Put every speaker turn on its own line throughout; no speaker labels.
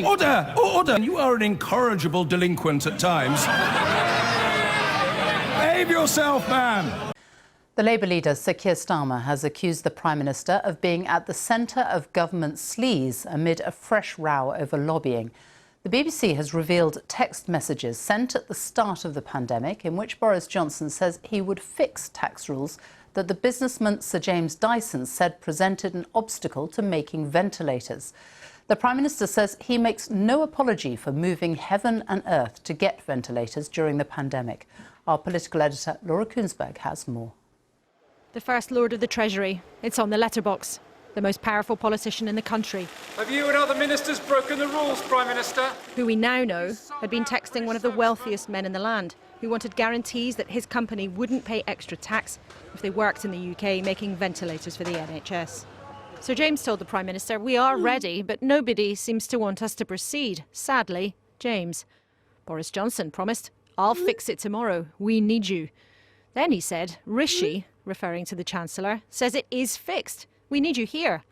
Order! Order! You are an incorrigible delinquent at times. Behave yourself, man!
The Labour leader, Sir Keir Starmer, has accused the Prime Minister of being at the centre of government sleaze amid a fresh row over lobbying. The BBC has revealed text messages sent at the start of the pandemic in which Boris Johnson says he would fix tax rules that the businessman Sir James Dyson said presented an obstacle to making ventilators. The Prime Minister says he makes no apology for moving heaven and earth to get ventilators during the pandemic. Our political editor, Laura Kunsberg, has more.
The First Lord of the Treasury. It's on the letterbox. The most powerful politician in the country.
Have you and other ministers broken the rules, Prime Minister?
Who we now know had been texting one of the wealthiest men in the land, who wanted guarantees that his company wouldn't pay extra tax if they worked in the UK making ventilators for the NHS. Sir James told the Prime Minister, "We are ready, but nobody seems to want us to proceed. Sadly, James." Boris Johnson promised, "I'll fix it tomorrow. We need you." Then he said, "Rishi," referring to the Chancellor, "says it is fixed. We need you here."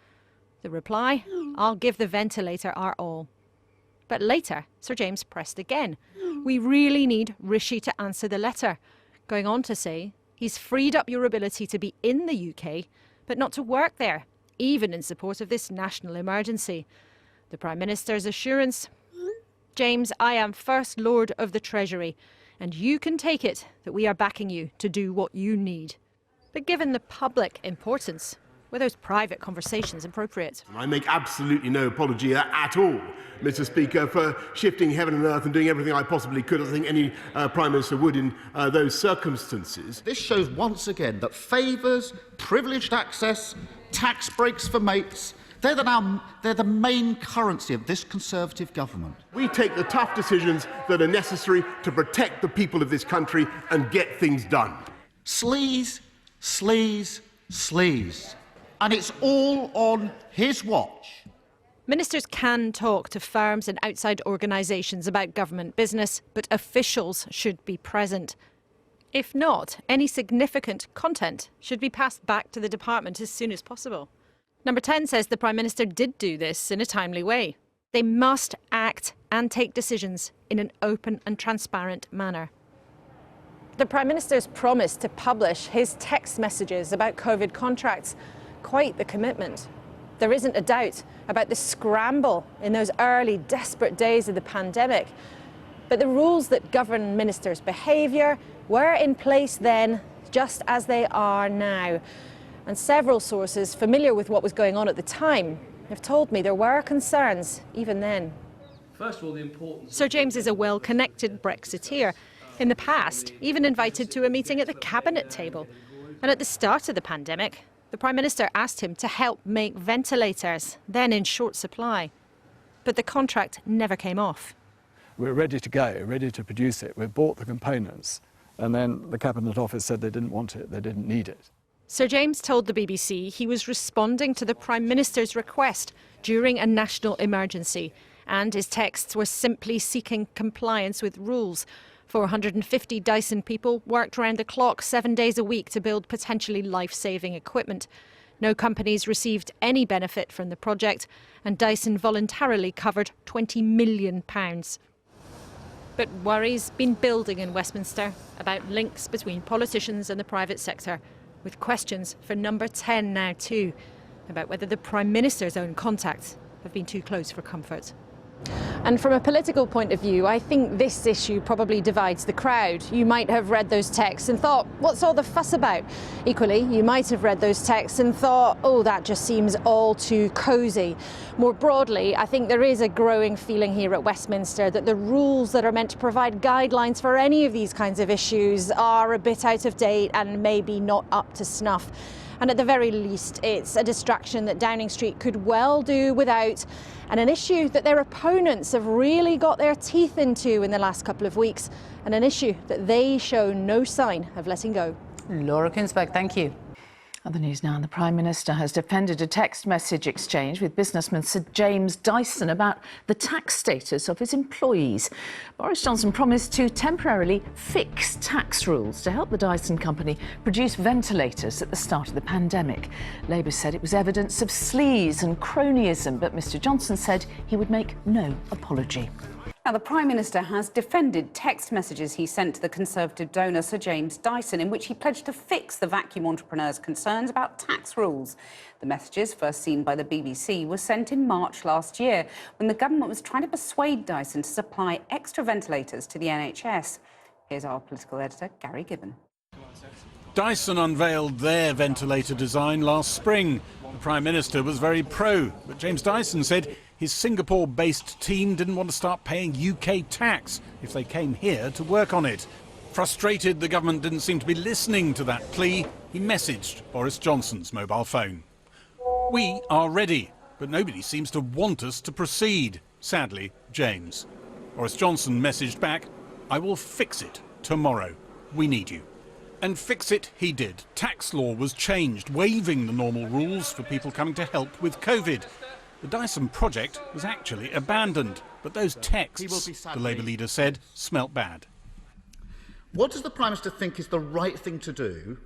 The reply, "I'll give the ventilator our all." But later, Sir James pressed again. "We really need Rishi to answer the letter," going on to say, "He's freed up your ability to be in the UK, but not to work there, even in support of this national emergency." The Prime Minister's assurance, "James, I am First Lord of the Treasury, and you can take it that we are backing you to do what you need." But given the public importance, were those private conversations appropriate?
I make absolutely no apology at all, Mr. Speaker, for shifting heaven and earth and doing everything I possibly could. I think any Prime Minister would in those circumstances.
This shows once again that favours, privileged access, tax breaks for mates, they're the main currency of this Conservative government.
We take the tough decisions that are necessary to protect the people of this country and get things done.
Sleaze, sleaze, sleaze. And it's all on his watch.
Ministers can talk to firms and outside organisations about government business, but officials should be present. If not, any significant content should be passed back to the department as soon as possible. Number 10 says the Prime Minister did do this in a timely way. They must act and take decisions in an open and transparent manner. The Prime Minister's promise to publish his text messages about COVID contracts, quite the commitment. There isn't a doubt about the scramble in those early, desperate days of the pandemic. But the rules that govern ministers' behaviour were in place then, just as they are now. And several sources familiar with what was going on at the time have told me there were concerns even then.
First of all, the importance.
Sir James is a well-connected Brexiteer. In the past, even invited to a meeting at the cabinet table. And at the start of the pandemic, the Prime Minister asked him to help make ventilators, then in short supply. But the contract never came off.
We're ready to go, ready to produce it. We've bought the components. And then the Cabinet Office said they didn't want it, they didn't need it.
Sir James told the BBC he was responding to the Prime Minister's request during a national emergency. And his texts were simply seeking compliance with rules. 450 Dyson people worked round the clock 7 days a week to build potentially life-saving equipment. No companies received any benefit from the project, and Dyson voluntarily covered £20 million. But worries been building in Westminster about links between politicians and the private sector, with questions for number 10 now too, about whether the Prime Minister's own contacts have been too close for comfort. And from a political point of view, I think this issue probably divides the crowd. You might have read those texts and thought, what's all the fuss about? Equally, you might have read those texts and thought, oh, that just seems all too cosy. More broadly, I think there is a growing feeling here at Westminster that the rules that are meant to provide guidelines for any of these kinds of issues are a bit out of date and maybe not up to snuff. And at the very least, it's a distraction that Downing Street could well do without, and an issue that their opponents have really got their teeth into in the last couple of weeks, and an issue that they show no sign of letting go.
Laura Kunsberg, thank you.
Other news now, the Prime Minister has defended a text message exchange with businessman Sir James Dyson about the tax status of his employees. Boris Johnson promised to temporarily fix tax rules to help the Dyson company produce ventilators at the start of the pandemic. Labour said it was evidence of sleaze and cronyism, but Mr Johnson said he would make no apology.
Now, the Prime Minister has defended text messages he sent to the Conservative donor Sir James Dyson, in which he pledged to fix the vacuum entrepreneur's concerns about tax rules. The messages, first seen by the BBC, were sent in March last year, when the government was trying to persuade Dyson to supply extra ventilators to the NHS. Here's our political editor, Gary Gibbon.
Dyson unveiled their ventilator design last spring. The Prime Minister was very pro, but James Dyson said his Singapore-based team didn't want to start paying UK tax if they came here to work on it. Frustrated the government didn't seem to be listening to that plea, he messaged Boris Johnson's mobile phone. We are ready, but nobody seems to want us to proceed. Sadly, James. Boris Johnson messaged back, I will fix it tomorrow. We need you. And fix it he did. Tax law was changed, waiving the normal rules for people coming to help with COVID. The Dyson project was actually abandoned, but those texts, the Labour leader said, smelt bad.
What does the Prime Minister think is the right thing to do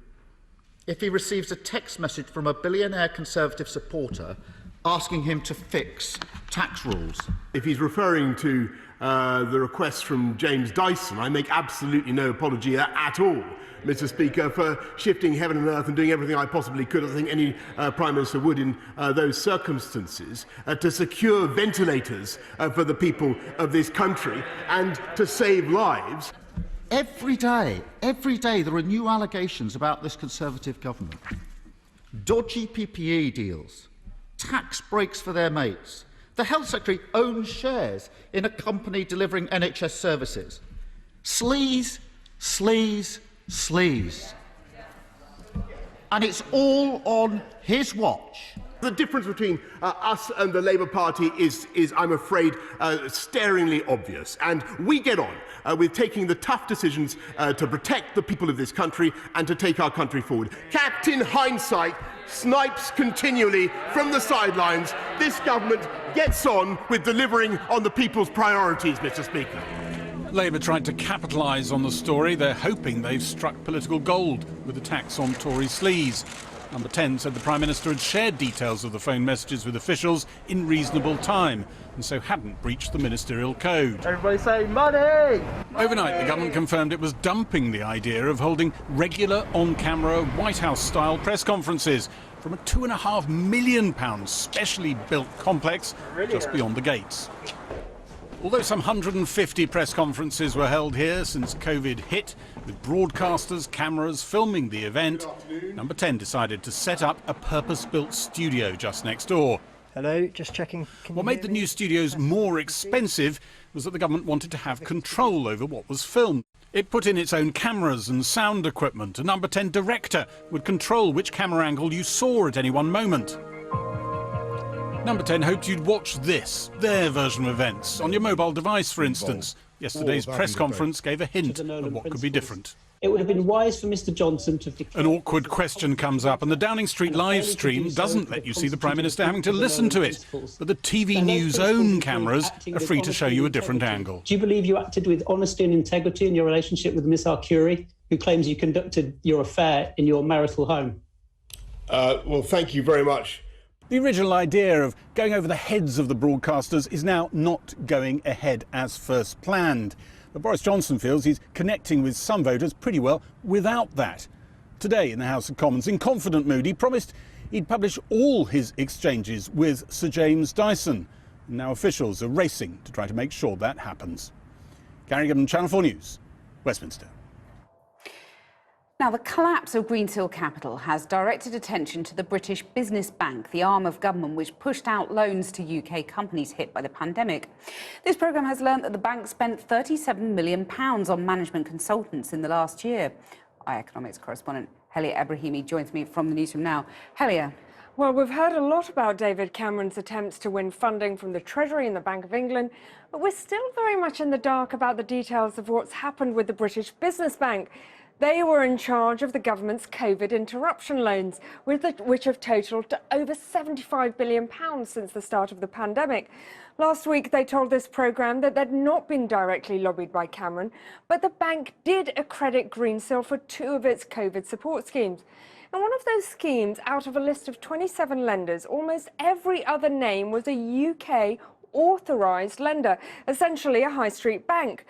if he receives a text message from a billionaire Conservative supporter asking him to fix tax rules?
If he's referring to the request from James Dyson, I make absolutely no apology at all, Mr Speaker, for shifting heaven and earth and doing everything I possibly could, I think any Prime Minister would in those circumstances, to secure ventilators for the people of this country and to save lives.
Every day there are new allegations about this Conservative government. Dodgy PPE deals, tax breaks for their mates. The Health Secretary owns shares in a company delivering NHS services. Sleaze, sleaze, sleaze. And it's all on his watch.
The difference between us and the Labour Party is I'm afraid, staringly obvious. And we get on with taking the tough decisions to protect the people of this country and to take our country forward. Captain Hindsight snipes continually from the sidelines. This government gets on with delivering on the people's priorities, Mr Speaker.
Labour tried to capitalise on the story. They're hoping they've struck political gold with attacks on Tory sleaze. Number 10 said the Prime Minister had shared details of the phone messages with officials in reasonable time and so hadn't breached the ministerial code.
Everybody say money!
Overnight, the government confirmed it was dumping the idea of holding regular on-camera White House-style press conferences from a £2.5 million specially built complex just beyond the gates. Although some 150 press conferences were held here since COVID hit, with broadcasters, cameras filming the event, Number 10 decided to set up a purpose-built studio just next door.
Hello, just checking.
What made the new studios more expensive was that the government wanted to have control over what was filmed. It put in its own cameras and sound equipment. A Number 10 director would control which camera angle you saw at any one moment. Number 10 hoped you'd watch this, their version of events, on your mobile device, for instance. Yesterday's press conference gave a hint of what could be different.
It would have been wise for Mr Johnson to...
An awkward question comes up, and the Downing Street live stream doesn't let you see the Prime Minister having to listen to it. But the TV News' own cameras are free to show you a different angle.
Do you believe you acted with honesty and integrity in your relationship with Miss Arcuri, who claims you conducted your affair in your marital home?
Well, thank you very much.
The original idea of going over the heads of the broadcasters is now not going ahead as first planned. But Boris Johnson feels he's connecting with some voters pretty well without that. Today in the House of Commons, in confident mood, he promised he'd publish all his exchanges with Sir James Dyson. And now officials are racing to try to make sure that happens. Gary Gibbon, Channel 4 News, Westminster.
Now, the collapse of Greensill Capital has directed attention to the British Business Bank, the arm of government which pushed out loans to UK companies hit by the pandemic. This programme has learnt that the bank spent £37 million on management consultants in the last year. Our economics correspondent Helia Ebrahimi joins me from the newsroom now. Helia.
Well, we've heard a lot about David Cameron's attempts to win funding from the Treasury and the Bank of England, but we're still very much in the dark about the details of what's happened with the British Business Bank. They were in charge of the government's COVID interruption loans, which have totalled to over £75 billion since the start of the pandemic. Last week, they told this programme that they'd not been directly lobbied by Cameron, but the bank did accredit Greensill for 2 of its COVID support schemes. And one of those schemes, out of a list of 27 lenders, almost every other name was a UK authorised lender, essentially a high street bank.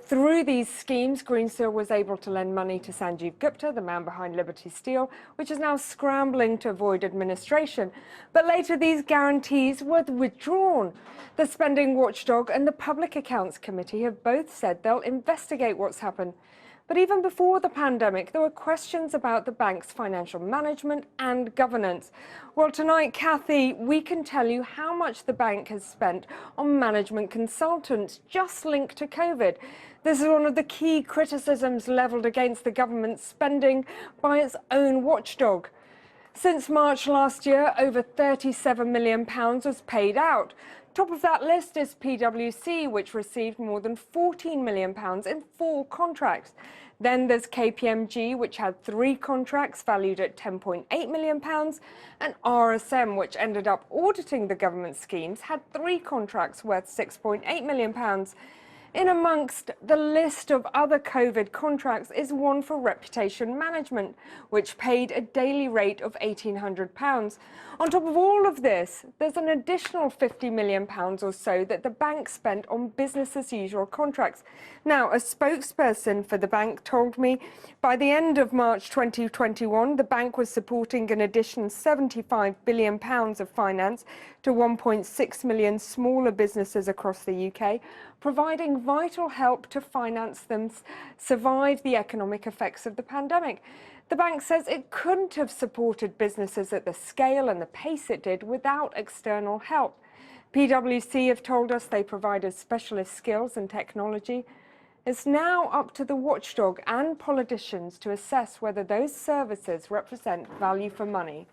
Through these schemes, Greensill was able to lend money to Sanjeev Gupta, the man behind Liberty Steel, which is now scrambling to avoid administration. But later these guarantees were withdrawn. The spending watchdog and the Public Accounts Committee have both said they'll investigate what's happened. But even before the pandemic, there were questions about the bank's financial management and governance. Well, tonight, Kathy, we can tell you how much the bank has spent on management consultants just linked to COVID. This is one of the key criticisms levelled against the government's spending by its own watchdog. Since March last year, over £37 million was paid out. Top of that list is PwC, which received more than £14 million in 4 contracts. Then there's KPMG, which had 3 contracts valued at £10.8 million, and RSM, which ended up auditing the government schemes, had 3 contracts worth £6.8 million. In amongst the list of other COVID contracts is one for reputation management, which paid a daily rate of £1,800. On top of all of this, there's an additional £50 million or so that the bank spent on business-as-usual contracts. Now, a spokesperson for the bank told me by the end of March 2021, the bank was supporting an additional £75 billion of finance to 1.6 million smaller businesses across the UK, providing vital help to finance them survive the economic effects of the pandemic. The bank says it couldn't have supported businesses at the scale and the pace it did without external help. PwC have told us they provided specialist skills and technology. It's now up to the watchdog and politicians to assess whether those services represent value for money.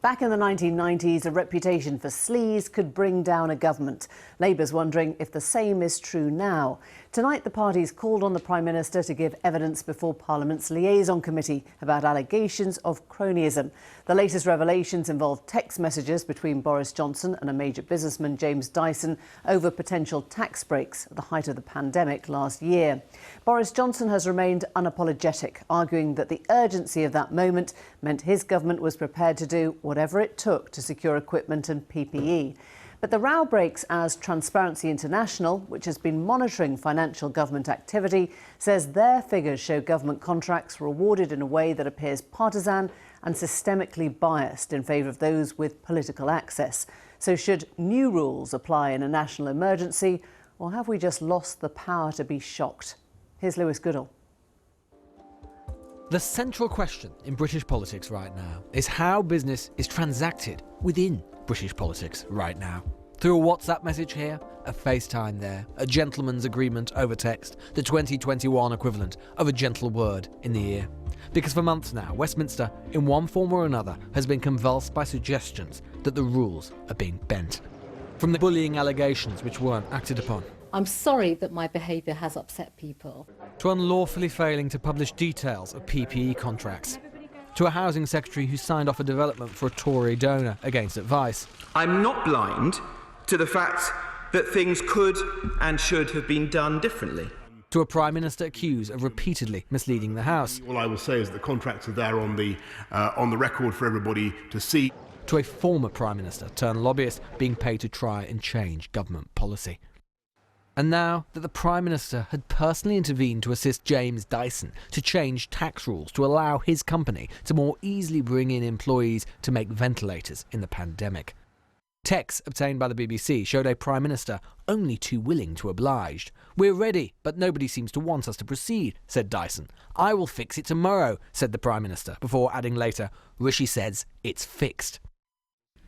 Back in the 1990s, a reputation for sleaze could bring down a government. Labour's wondering if the same is true now. Tonight, the parties called on the Prime Minister to give evidence before Parliament's liaison committee about allegations of cronyism. The latest revelations involve text messages between Boris Johnson and a major businessman, James Dyson, over potential tax breaks at the height of the pandemic last year. Boris Johnson has remained unapologetic, arguing that the urgency of that moment meant his government was prepared to do whatever it took to secure equipment and PPE. But the row breaks as Transparency International, which has been monitoring financial government activity, says their figures show government contracts were awarded in a way that appears partisan and systemically biased in favour of those with political access. So should new rules apply in a national emergency, or have we just lost the power to be shocked? Here's Lewis Goodall.
The central question in British politics right now is how business is transacted within British politics right now. Through a WhatsApp message here, a FaceTime there, a gentleman's agreement over text, the 2021 equivalent of a gentle word in the ear. Because for months now, Westminster, in one form or another, has been convulsed by suggestions that the rules are being bent. From the bullying allegations which weren't acted upon,
I'm sorry that my behaviour has upset people,
to unlawfully failing to publish details of PPE contracts, to a housing secretary who signed off a development for a Tory donor against advice.
I'm not blind to the fact that things could and should have been done differently.
To a Prime Minister accused of repeatedly misleading the House.
All I will say is that the contracts are there on the record for everybody to see.
To a former Prime Minister turned lobbyist being paid to try and change government policy. And now that the Prime Minister had personally intervened to assist James Dyson to change tax rules to allow his company to more easily bring in employees to make ventilators in the pandemic. Texts obtained by the BBC showed a Prime Minister only too willing to oblige. "We're ready, but nobody seems to want us to proceed," said Dyson. "I will fix it tomorrow," said the Prime Minister, before adding later, "Rishi says it's fixed."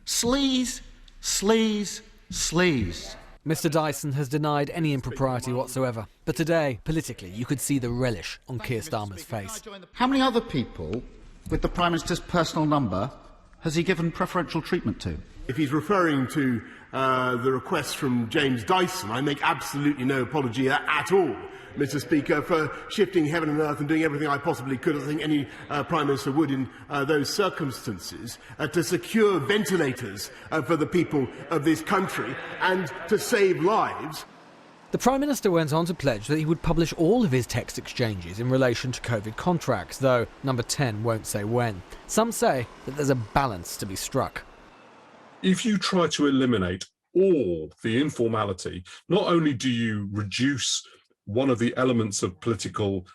Sleaze, sleaze, sleaze.
Mr Dyson has denied any impropriety whatsoever, but today, politically, you could see the relish on Keir Starmer's face.
How many other people with the Prime Minister's personal number has he given preferential treatment to?
If he's referring to the request from James Dyson, I make absolutely no apology at all, Mr. Speaker, for shifting heaven and earth and doing everything I possibly could, as I think any Prime Minister would in those circumstances, to secure ventilators for the people of this country and to save lives.
The Prime Minister went on to pledge that he would publish all of his text exchanges in relation to COVID contracts, though Number 10 won't say when. Some say that there's a balance to be struck.
If you try to eliminate all the informality, not only do you reduce one of the elements of political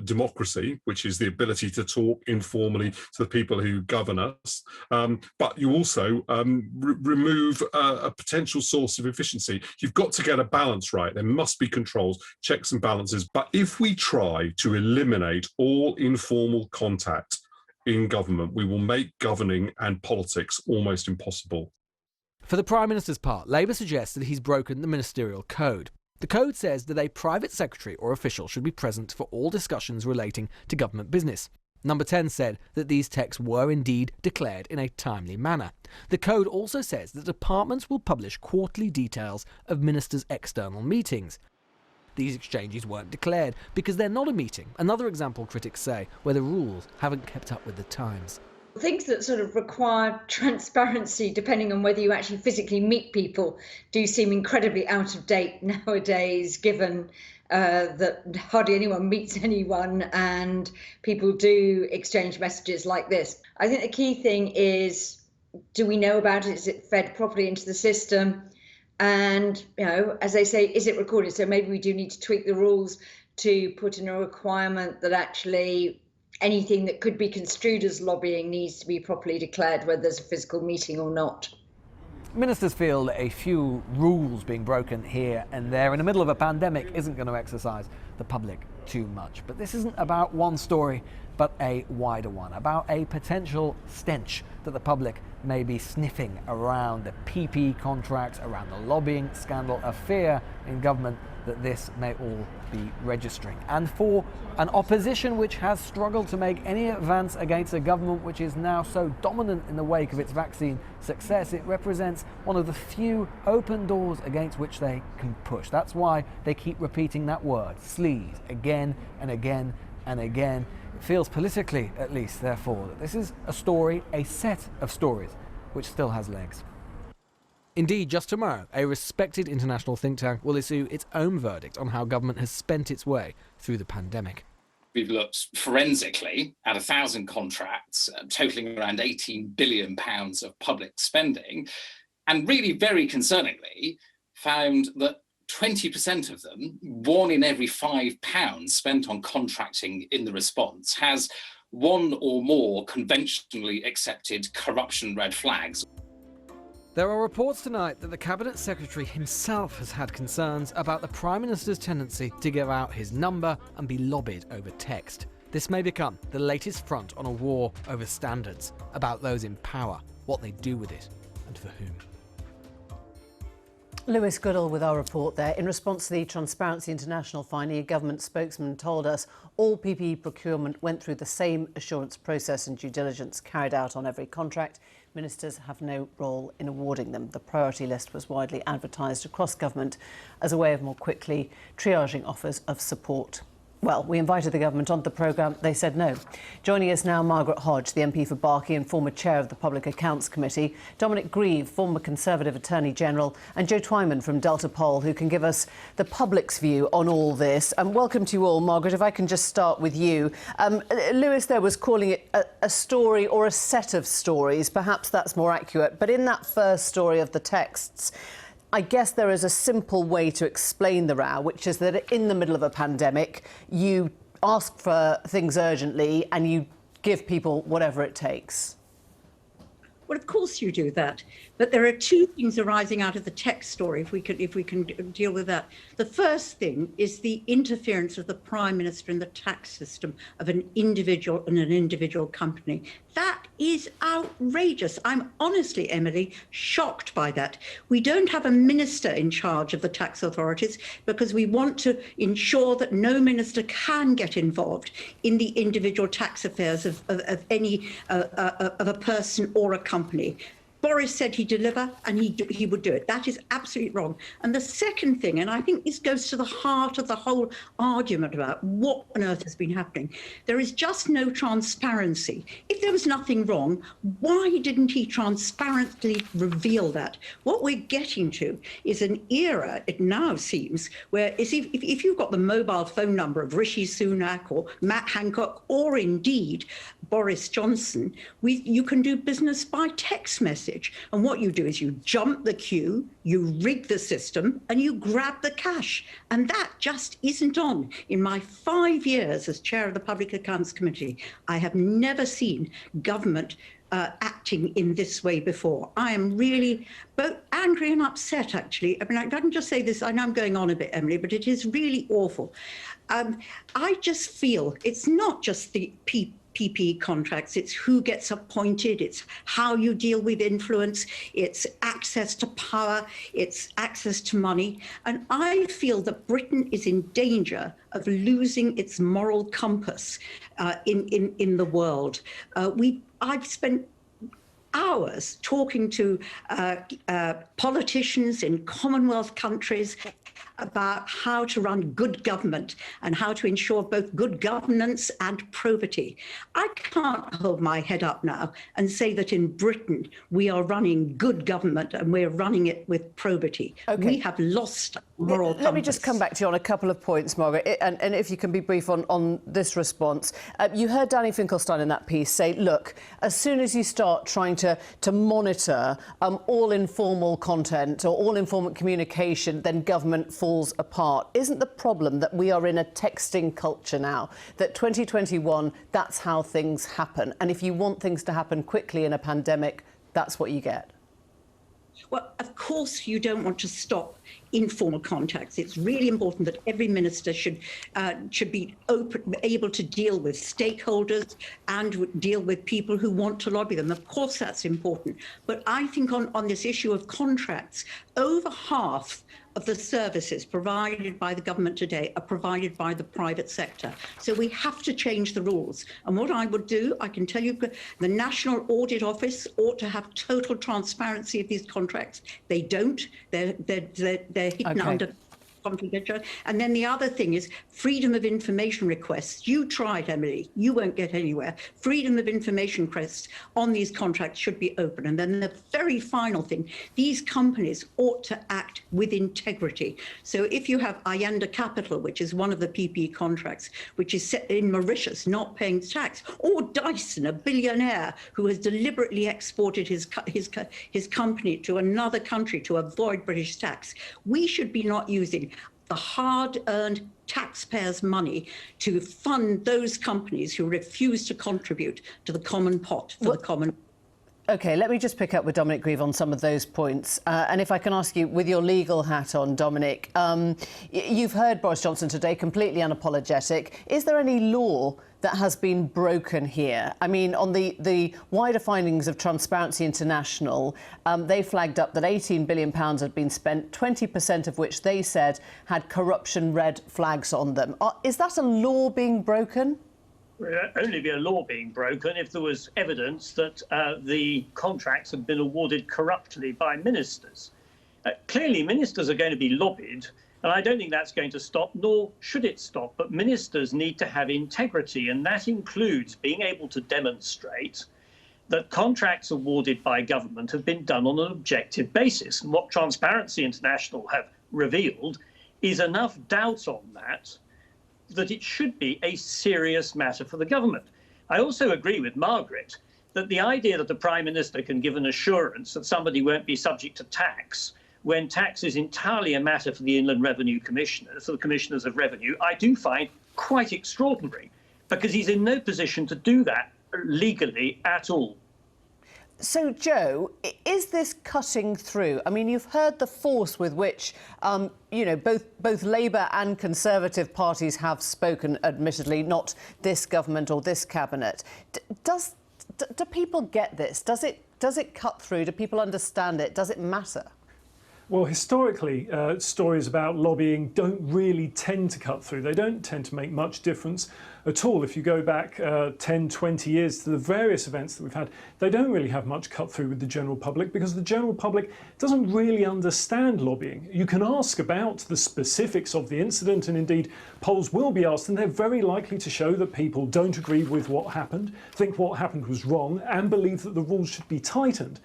democracy, which is the ability to talk informally to the people who govern us, but you also remove a potential source of efficiency. You've got to get a balance right. There must be controls, checks and balances. But if we try to eliminate all informal contact in government, we will make governing and politics almost impossible.
For the Prime Minister's part, Labour suggests that he's broken the ministerial code. The code says that a private secretary or official should be present for all discussions relating to government business. Number 10 said that these texts were indeed declared in a timely manner. The code also says that departments will publish quarterly details of ministers' external meetings. These exchanges weren't declared because they're not a meeting, another example critics say, where the rules haven't kept up with the times.
Things that sort of require transparency, depending on whether you actually physically meet people, do seem incredibly out of date nowadays, given that hardly anyone meets anyone and people do exchange messages like this. I think the key thing is, do we know about it? Is it fed properly into the system? And, as they say, is it recorded? So maybe we do need to tweak the rules to put in a requirement that actually anything that could be construed as lobbying needs to be properly declared, whether there's a physical meeting or not.
Ministers feel that a few rules being broken here and there in the middle of a pandemic isn't going to exercise the public too much. But this isn't about one story, but a wider one, about a potential stench that the public may be sniffing around the PP contracts, around the lobbying scandal, a fear in government that this may all be registering. And for an opposition which has struggled to make any advance against a government which is now so dominant in the wake of its vaccine success, it represents one of the few open doors against which they can push. That's why they keep repeating that word, sleaze, again and again and again. It feels politically, at least, therefore, that this is a story, a set of stories, which still has legs. Indeed, just tomorrow, a respected international think tank will issue its own verdict on how government has spent its way through the pandemic.
We've looked forensically at 1,000 contracts, totalling around £18 billion of public spending, and really very concerningly found that 20% of them, one in every £5 spent on contracting in the response, has one or more conventionally accepted corruption red flags.
There are reports tonight that the Cabinet Secretary himself has had concerns about the Prime Minister's tendency to give out his number and be lobbied over text. This may become the latest front on a war over standards, about those in power, what they do with it, and for whom.
Lewis Goodall with our report there. In response to the Transparency International finding, a government spokesman told us all PPE procurement went through the same assurance process and due diligence carried out on every contract. Ministers have no role in awarding them. The priority list was widely advertised across government as a way of more quickly triaging offers of support. Well, we invited the government onto the programme. They said no. Joining us now, Margaret Hodge, the MP for Barking and former chair of the Public Accounts Committee, Dominic Grieve, former Conservative Attorney General, and Joe Twyman from Delta Poll, who can give us the public's view on all this. And welcome to you all. Margaret, if I can just start with you. Lewis there was calling it a story or a set of stories. Perhaps that's more accurate. But in that first story of the texts, I guess there is a simple way to explain the row, which is that in the middle of a pandemic, you ask for things urgently and you give people whatever it takes.
Well, of course you do that. But there are two things arising out of the text story, if we can deal with that. The first thing is the interference of the Prime Minister in the tax system of an individual and an individual company. That is outrageous. I'm honestly, Emily, shocked by that. We don't have a minister in charge of the tax authorities because we want to ensure that no minister can get involved in the individual tax affairs of a person or a company. Boris said he'd deliver and he would do it. That is absolutely wrong. And the second thing, and I think this goes to the heart of the whole argument about what on earth has been happening, there is just no transparency. If there was nothing wrong, why didn't he transparently reveal that? What we're getting to is an era, it now seems, where if you've got the mobile phone number of Rishi Sunak or Matt Hancock or indeed Boris Johnson, you can do business by text message. And what you do is you jump the queue, you rig the system, and you grab the cash. And that just isn't on. In my 5 years as chair of the Public Accounts Committee, I have never seen government acting in this way before. I am really both angry and upset, actually. I mean, I can just say this, I know I'm going on a bit, Emily, but it is really awful. I just feel it's not just the PPE contracts, it's who gets appointed, it's how you deal with influence, it's access to power, it's access to money. And I feel that Britain is in danger of losing its moral compass in the world. I've spent hours talking to politicians in Commonwealth countries about how to run good government and how to ensure both good governance and probity. I can't hold my head up now and say that in Britain we are running good government and we're running it with probity. Okay. We have lost moral compass.
Let me just come back to you on a couple of points, Margaret, and if you can be brief on this response. You heard Danny Finkelstein in that piece say, look, as soon as you start trying to monitor all informal content or all informal communication, then government falls apart. Isn't the problem that we are in a texting culture now, that 2021, that's how things happen? And if you want things to happen quickly in a pandemic, that's what you get?
Well, of course you don't want to stop informal contacts. It's really important that every minister should be able to deal with stakeholders and deal with people who want to lobby them. Of course that's important. But I think on this issue of contracts, over half of the services provided by the government today are provided by the private sector. So we have to change the rules. And what I would do, I can tell you, the National Audit Office ought to have total transparency of these contracts. They don't. They're hidden under confidential. And then the other thing is freedom of information requests. You tried, Emily. You won't get anywhere. Freedom of information requests on these contracts should be open. And then the very final thing, these companies ought to act with integrity. So if you have Ayanda Capital, which is one of the PPE contracts, which is set in Mauritius, not paying tax, or Dyson, a billionaire who has deliberately exported his company to another country to avoid British tax, we should be not using the hard-earned taxpayers' money to fund those companies who refuse to contribute to the common pot for the common.
OK, let me just pick up with Dominic Grieve on some of those points. And if I can ask you, with your legal hat on, Dominic, you've heard Boris Johnson today, completely unapologetic. Is there any law that has been broken here? I mean, on the wider findings of Transparency International, they flagged up that £18 billion had been spent, 20% of which they said had corruption red flags on them. Is that a law being broken?
It would only be a law being broken if there was evidence that the contracts had been awarded corruptly by ministers. Clearly, ministers are going to be lobbied, and I don't think that's going to stop, nor should it stop. But ministers need to have integrity, and that includes being able to demonstrate that contracts awarded by government have been done on an objective basis. And what Transparency International have revealed is enough doubt on that it should be a serious matter for the government. I also agree with Margaret that the idea that the Prime Minister can give an assurance that somebody won't be subject to tax when tax is entirely a matter for the Inland Revenue Commissioner, for the Commissioners of Revenue, I do find quite extraordinary, because he's in no position to do that legally at all.
So, Joe, is this cutting through? I mean, you've heard the force with which, both Labour and Conservative parties have spoken, admittedly, not this government or this cabinet. Do people get this? Does it cut through? Do people understand it? Does it matter?
Well, historically, stories about lobbying don't really tend to cut through. They don't tend to make much difference at all. If you go back 10, 20 years to the various events that we've had, they don't really have much cut through with the general public because the general public doesn't really understand lobbying. You can ask about the specifics of the incident, and indeed polls will be asked, and they're very likely to show that people don't agree with what happened, think what happened was wrong, and believe that the rules should be tightened.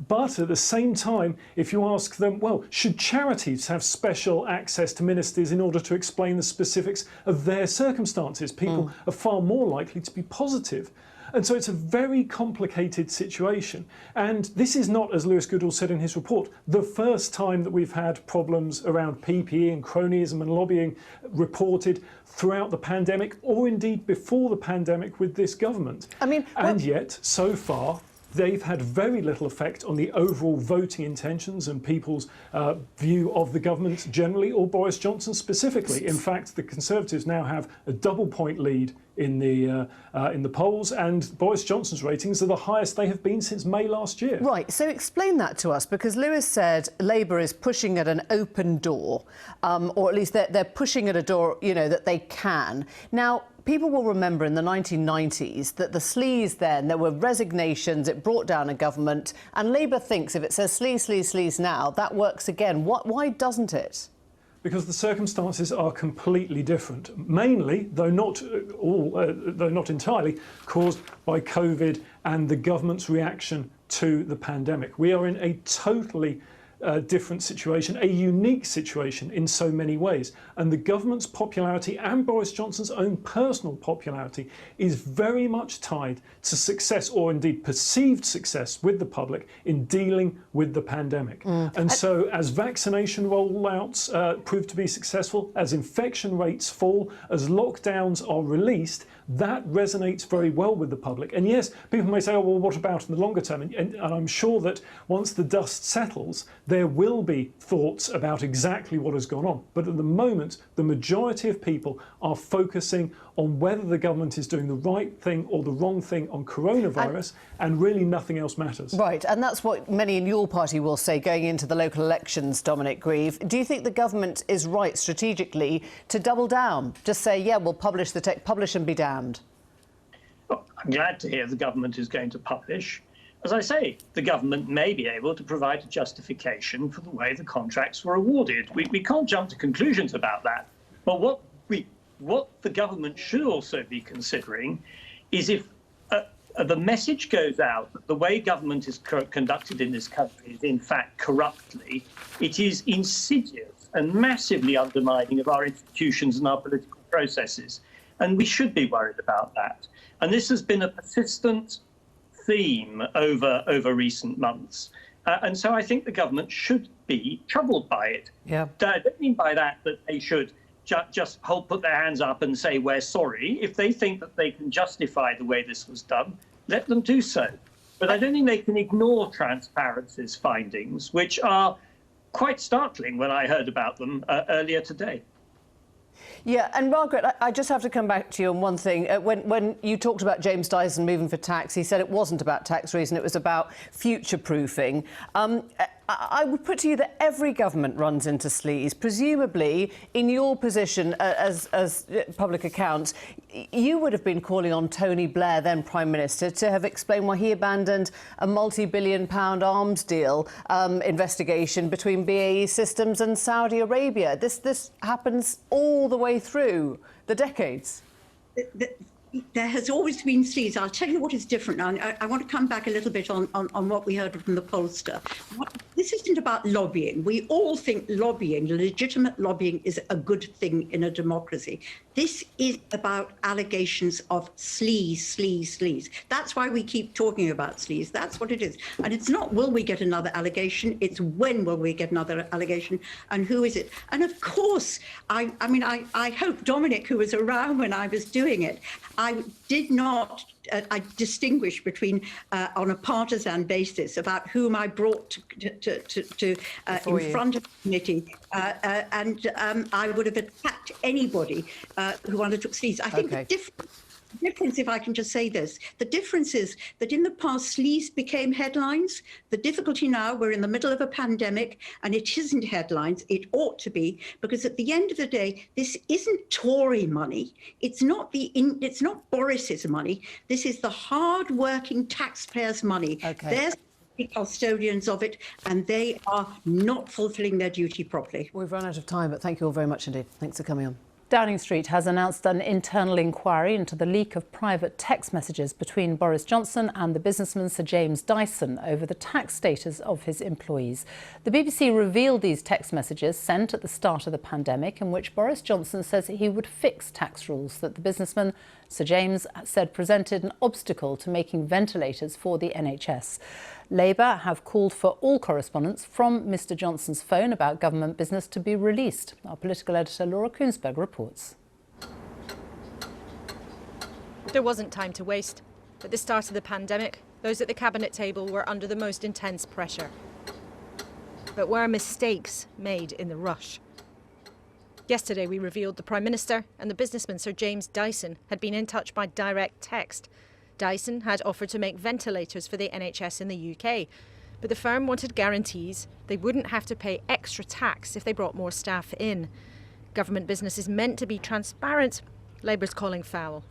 But at the same time, if you ask them, well, should charities have special access to ministers in order to explain the specifics of their circumstances? People are far more likely to be positive. And so it's a very complicated situation. And this is not, as Lewis Goodall said in his report, the first time that we've had problems around PPE and cronyism and lobbying reported throughout the pandemic, or indeed before the pandemic with this government. And yet, so far, they've had very little effect on the overall voting intentions and people's view of the government generally, or Boris Johnson specifically. In fact, the Conservatives now have a double-point lead in the polls, and Boris Johnson's ratings are the highest they have been since May last year.
Right, so explain that to us, because Lewis said Labour is pushing at an open door, or at least they're pushing at a door, you know, that they can. Now, people will remember in the 1990s that the Sleaze then, there were resignations, it brought down a government, and Labour thinks if it says Sleaze, Sleaze, Sleaze now, that works again. Why doesn't it?
Because the circumstances are completely different, mainly, though not entirely, caused by COVID and the government's reaction to the pandemic. We are in a totally different situation, a unique situation in so many ways. And the government's popularity and Boris Johnson's own personal popularity is very much tied to success, or indeed perceived success, with the public in dealing with the pandemic. And so as vaccination rollouts prove to be successsul, as infection rates fall, as lockdowns are released, that resonates very well with the public. And yes, people may say, oh, well, what about in the longer term? And I'm sure that once the dust settles, there will be thoughts about exactly what has gone on. But at the moment, the majority of people are focusing on whether the government is doing the right thing or the wrong thing on coronavirus, and really nothing else matters.
Right, and that's what many in your party will say going into the local elections, Dominic Grieve. Do you think the government is right strategically to double down? Just say, yeah, we'll publish the text, publish and be damned?
Well, I'm glad to hear the government is going to publish. As I say, the government may be able to provide a justification for the way the contracts were awarded. We can't jump to conclusions about that. But what the government should also be considering is if the message goes out that the way government is conducted in this country is in fact corruptly, it is insidious and massively undermining of our institutions and our political processes. And we should be worried about that. And this has been a persistent theme over recent months. And so I think the government should be troubled by it.
Yeah.
I don't mean by that they should just put their hands up and say, we're sorry. If they think that they can justify the way this was done, let them do so. But I don't think they can ignore Transparency's findings, which are quite startling when I heard about them earlier today.
Yeah, and Margaret, I just have to come back to you on one thing. When you talked about James Dyson moving for tax, he said it wasn't about tax reason, it was about future-proofing. I would put to you that every government runs into sleaze. Presumably, in your position as public accounts, you would have been calling on Tony Blair, then Prime Minister, to have explained why he abandoned a multi-billion-pound arms deal investigation between BAE Systems and Saudi Arabia. This happens all the way through the decades.
There has always been sleaze. I'll tell you what is different now. I want to come back a little bit on what we heard from the pollster. This isn't about lobbying. We all think lobbying, legitimate lobbying, is a good thing in a democracy. This is about allegations of sleaze, sleaze, sleaze. That's why we keep talking about sleaze. That's what it is. And it's not will we get another allegation, it's when will we get another allegation and who is it? And of course, I hope Dominic, who was around when I was doing it, I did not distinguish between on a partisan basis about whom I brought in front of the committee, and I would have attacked anybody who undertook sleaze. I think the difference, if I can just say this, the difference is that in the past, Sleaze became headlines. The difficulty now, we're in the middle of a pandemic, and it isn't headlines. It ought to be, because at the end of the day, this isn't Tory money. It's not Boris's money. This is the hard-working taxpayers' money.
Okay.
They're the custodians of it, and they are not fulfilling their duty properly.
We've run out of time, but thank you all very much indeed. Thanks for coming on.
Downing Street has announced an internal inquiry into the leak of private text messages between Boris Johnson and the businessman Sir James Dyson over the tax status of his employees. The BBC revealed these text messages sent at the start of the pandemic, in which Boris Johnson says he would fix tax rules that the businessman Sir James said presented an obstacle to making ventilators for the NHS. Labour have called for all correspondence from Mr Johnson's phone about government business to be released. Our political editor Laura Kunsberg reports.
There wasn't time to waste. At the start of the pandemic, those at the cabinet table were under the most intense pressure. But were mistakes made in the rush? Yesterday we revealed the Prime Minister and the businessman Sir James Dyson had been in touch by direct text. Dyson had offered to make ventilators for the NHS in the UK, but the firm wanted guarantees they wouldn't have to pay extra tax if they brought more staff in. Government business is meant to be transparent. Labour's calling foul.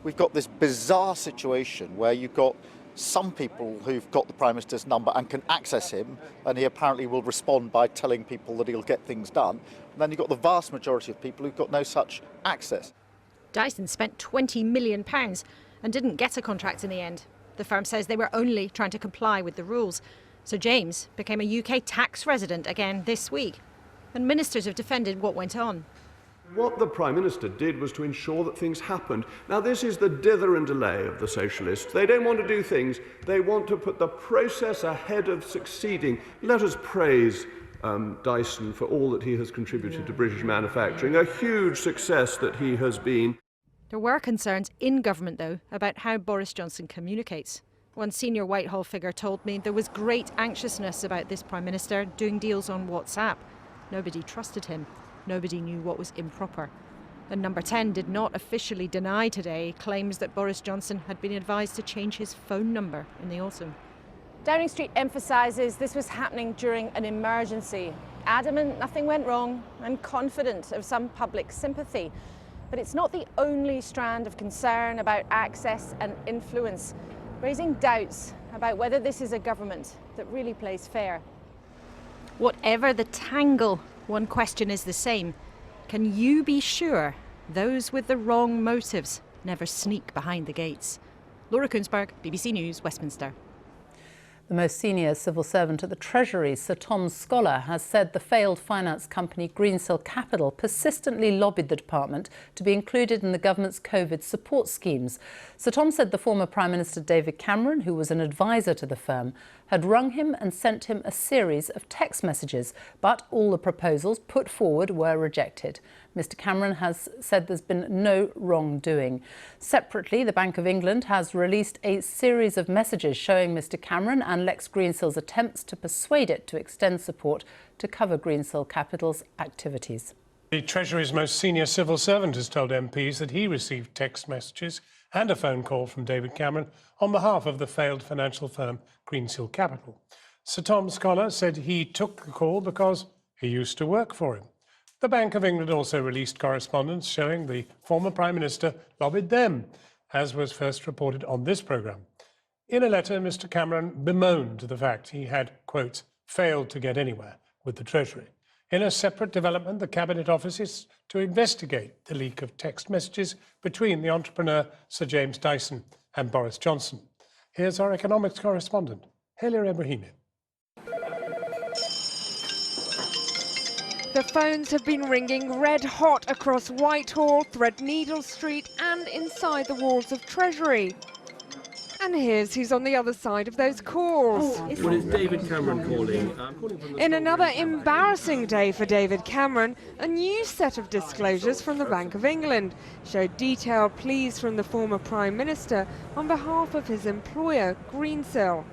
We've got this bizarre situation where you've got some people who've got the Prime Minister's number and can access him, and he apparently will respond by telling people that he'll get things done. And then you've got the vast majority of people who've got no such access.
Dyson spent £20 million and didn't get a contract in the end. The firm says they were only trying to comply with the rules. So James became a UK tax resident again this week. And ministers have defended what went on.
What the Prime Minister did was to ensure that things happened. Now, this is the dither and delay of the socialists. They don't want to do things. They want to put the process ahead of succeeding. Let us praise Dyson for all that he has contributed to British manufacturing, a huge success that he has been.
There were concerns in government, though, about how Boris Johnson communicates. One senior Whitehall figure told me there was great anxiousness about this Prime Minister doing deals on WhatsApp. Nobody trusted him. Nobody knew what was improper. And Number 10 did not officially deny today claims that Boris Johnson had been advised to change his phone number in the autumn. Downing Street emphasises this was happening during an emergency. Adamant nothing went wrong and confident of some public sympathy. But it's not the only strand of concern about access and influence, raising doubts about whether this is a government that really plays fair. Whatever the tangle, one question is the same. Can you be sure those with the wrong motives never sneak behind the gates? Laura Kunsberg, BBC News, Westminster.
The most senior civil servant at the Treasury, Sir Tom Scholar, has said the failed finance company Greensill Capital persistently lobbied the department to be included in the government's COVID support schemes. Sir Tom said the former Prime Minister David Cameron, who was an advisor to the firm, had rung him and sent him a series of text messages, but all the proposals put forward were rejected. Mr Cameron has said there's been no wrongdoing. Separately, the Bank of England has released a series of messages showing Mr Cameron and Lex Greensill's attempts to persuade it to extend support to cover Greensill Capital's activities.
The Treasury's most senior civil servant has told MPs that he received text messages and a phone call from David Cameron on behalf of the failed financial firm Greensill Capital. Sir Tom Scholar said he took the call because he used to work for him. The Bank of England also released correspondence showing the former Prime Minister lobbied them, as was first reported on this programme. In a letter, Mr Cameron bemoaned the fact he had, quote, failed to get anywhere with the Treasury. In a separate development, the Cabinet Office is to investigate the leak of text messages between the entrepreneur Sir James Dyson and Boris Johnson. Here's our economics correspondent, Helia Ebrahimi.
The phones have been ringing red hot across Whitehall, Threadneedle Street and inside the walls of Treasury. And here's who's on the other side of those calls.
Well, it's David Cameron calling.
In another embarrassing day for David Cameron, a new set of disclosures from the Bank of England showed detailed pleas from the former Prime Minister on behalf of his employer, Greensill.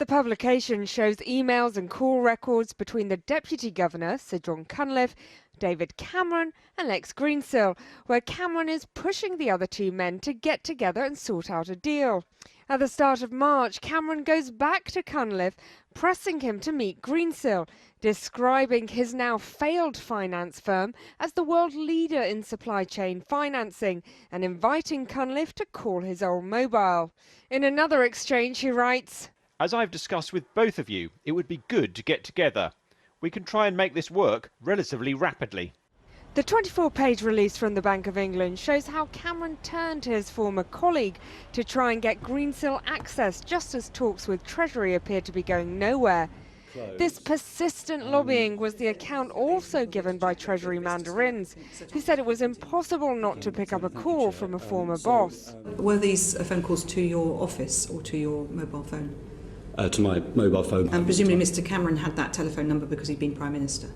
The publication shows emails and call records between the Deputy Governor, Sir John Cunliffe, David Cameron and Lex Greensill, where Cameron is pushing the other two men to get together and sort out a deal. At the start of March, Cameron goes back to Cunliffe, pressing him to meet Greensill, describing his now failed finance firm as the world leader in supply chain financing and inviting Cunliffe to call his old mobile. In another exchange, he writes,
"As I've discussed with both of you, it would be good to get together. We can try and make this work relatively rapidly."
The 24-page release from the Bank of England shows how Cameron turned to his former colleague to try and get Greensill access just as talks with Treasury appeared to be going nowhere. This persistent lobbying was the account also given by Treasury mandarins, who said it was impossible not to pick up a call from a former boss.
Were these phone calls to your office or to your mobile phone?
To my mobile phone.
And presumably Mr Cameron had that telephone number because he'd been Prime Minister?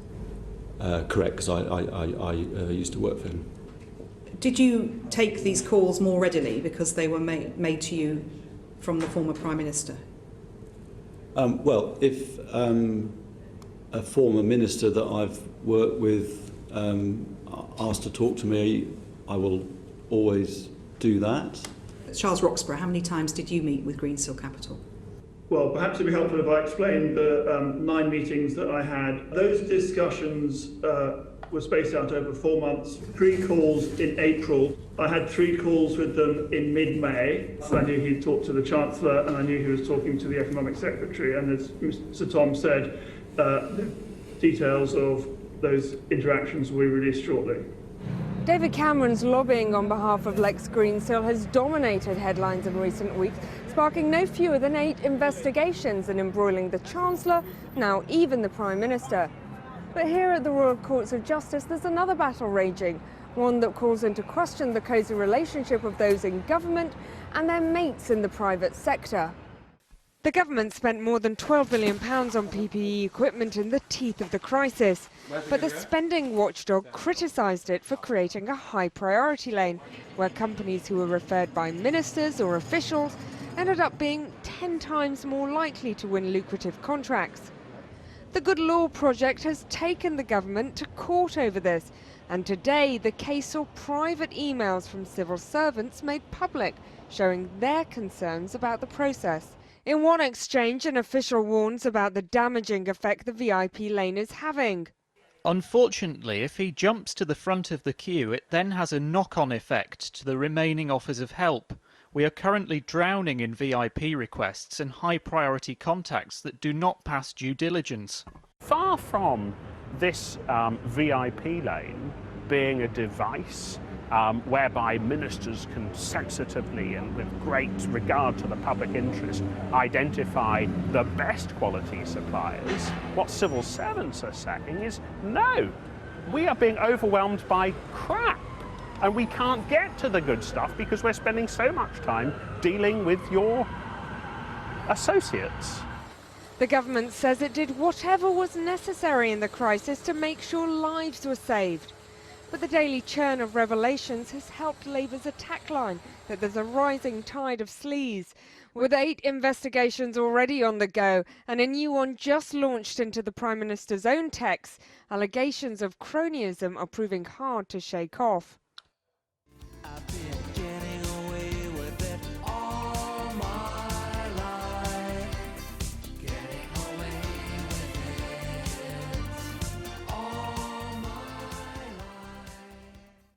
Correct, because I used to work for him.
Did you take these calls more readily because they were made to you from the former Prime Minister?
Well, if a former minister that I've worked with asked to talk to me, I will always do that.
Charles Roxburgh, how many times did you meet with Greensill Capital?
Well, perhaps it'd be helpful if I explained the 9 meetings that I had. Those discussions were spaced out over 4 months. 3 calls in April. I had 3 calls with them in mid-May. I knew he'd talked to the Chancellor and I knew he was talking to the Economic Secretary. And as Sir Tom said, the details of those interactions will be released shortly.
David Cameron's lobbying on behalf of Lex Greensill has dominated headlines in recent weeks, sparking no fewer than 8 investigations and embroiling the Chancellor, now even the Prime Minister. But here at the Royal Courts of Justice, there's another battle raging, one that calls into question the cosy relationship of those in government and their mates in the private sector. The government spent more than £12 billion on PPE equipment in the teeth of the crisis, but the spending watchdog criticised it for creating a high priority lane, where companies who were referred by ministers or officials ended up being 10 times more likely to win lucrative contracts. The Good Law Project has taken the government to court over this, and today the case saw private emails from civil servants made public, showing their concerns about the process. In one exchange, an official warns about the damaging effect the VIP lane is having.
Unfortunately, if he jumps to the front of the queue, it then has a knock-on effect to the remaining offers of help. We are currently drowning in VIP requests and high-priority contacts that do not pass due diligence.
Far from this VIP lane being a device whereby ministers can sensitively and with great regard to the public interest identify the best quality suppliers, what civil servants are saying is, no, we are being overwhelmed by crap and we can't get to the good stuff because we're spending so much time dealing with your associates.
The government says it did whatever was necessary in the crisis to make sure lives were saved. But the daily churn of revelations has helped Labour's attack line that there's a rising tide of sleaze. With 8 investigations already on the go and a new one just launched into the Prime Minister's own texts, allegations of cronyism are proving hard to shake off.